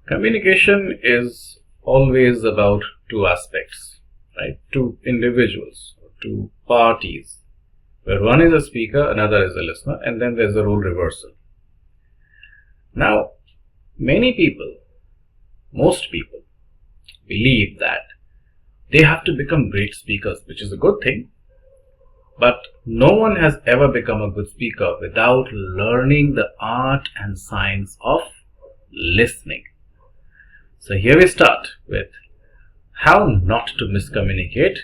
Communication is always about two aspects, right? Two individuals, two parties, where one is a speaker, another is a listener, and then there's a role reversal. Now, many people, most people, believe that they have to become great speakers, which is a good thing, but no one has ever become a good speaker without learning the art and science of listening. So here we start with how not to miscommunicate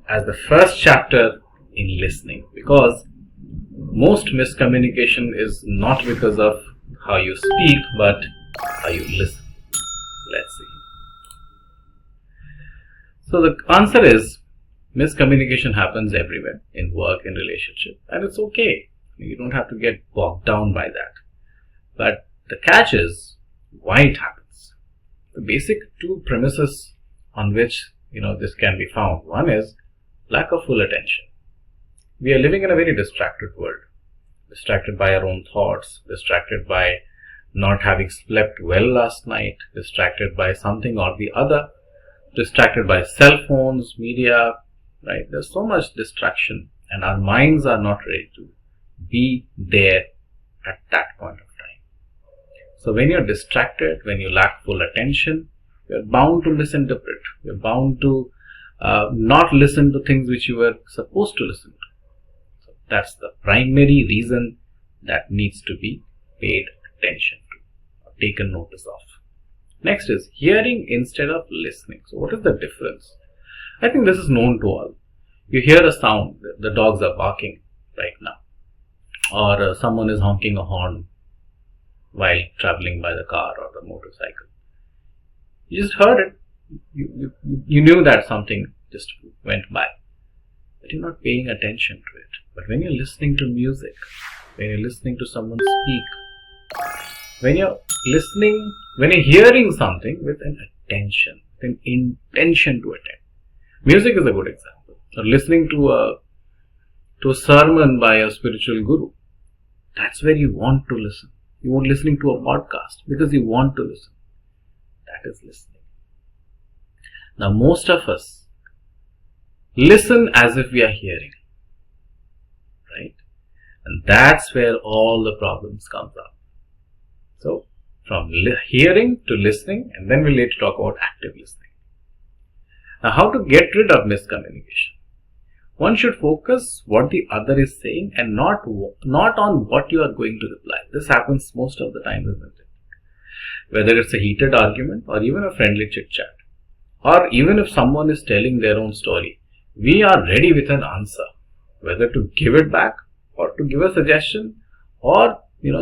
as the first chapter in listening, because most miscommunication is not because of how you speak but how you listen. Let's see. So the answer is miscommunication happens everywhere, in work, in relationship, and it's okay. You don't have to get bogged down by that. But the catch is why it happens. The basic two premises on which this can be found. One is lack of full attention. We are living in a very distracted world, distracted by our own thoughts, distracted by not having slept well last night, distracted by something or the other, distracted by cell phones, media, right? There's so much distraction and our minds are not ready to be there at that point of time. So when you're distracted, when you lack full attention, you're bound to misinterpret. You're bound to not listen to things which you were supposed to listen to. So that's the primary reason that needs to be paid attention to or taken notice of. Next is hearing instead of listening. So what is the difference? I think this is known to all. You hear a sound, the dogs are barking right now, or someone is honking a horn while traveling by the car or the motorcycle. You just heard it. You knew that something just went by, but you're not paying attention to it. But when you're listening to music, when you're listening to someone speak, when you're hearing something with an attention, an intention to attend. Music is a good example. Or listening to a sermon by a spiritual guru. That's where you want to listen. You want listening to a podcast because you want to listen. That is listening. Now most of us listen as if we are hearing, right? And that's where all the problems comes up. So from hearing to listening, and then we'll later talk about active listening. Now how to get rid of miscommunication? One should focus what the other is saying and not on what you are going to reply. This happens most of the time, isn't it? Whether it's a heated argument or even a friendly chit chat, or even if someone is telling their own story, we are ready with an answer, whether to give it back or to give a suggestion or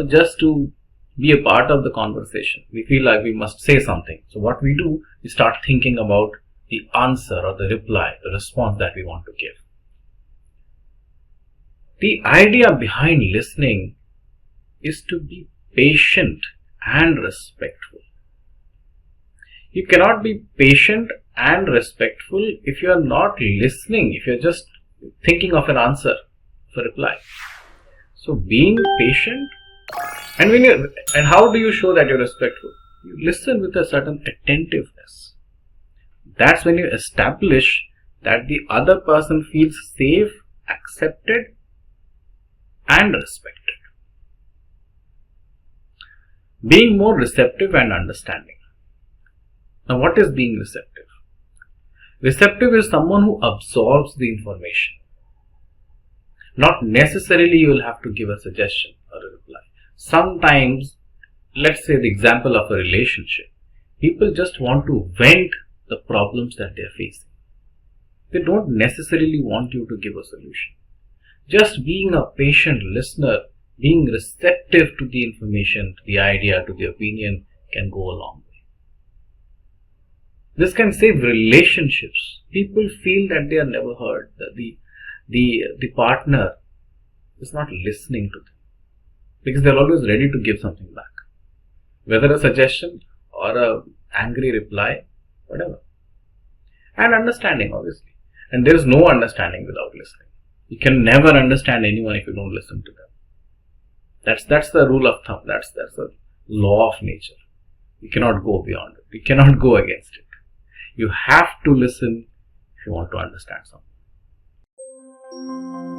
just to be a part of the conversation. We feel like we must say something. So what we do, we start thinking about the answer or the reply, the response that we want to give. The idea behind listening is to be patient and respectful. You cannot be patient and respectful if you are not listening, if you're just thinking of an answer for reply. So being patient, and how do you show that you're respectful? You listen with a certain attentiveness. That's when you establish that the other person feels safe, accepted, and respected. Being more receptive and understanding. Now what is being receptive? Receptive is someone who absorbs the information. Not necessarily you will have to give a suggestion or a reply. Sometimes, let's say the example of a relationship, people just want to vent the problems that they are facing. They don't necessarily want you to give a solution. Just being a patient listener, being receptive to the information, to the idea, to the opinion can go a long way. This can save relationships. People feel that they are never heard, that the partner is not listening to them because they're always ready to give something back, whether a suggestion or a angry reply, whatever. And understanding, obviously. And there is no understanding without listening. You can never understand anyone if you don't listen to them. That's the rule of thumb. That's the law of nature. You cannot go beyond it. You cannot go against it. You have to listen if you want to understand something.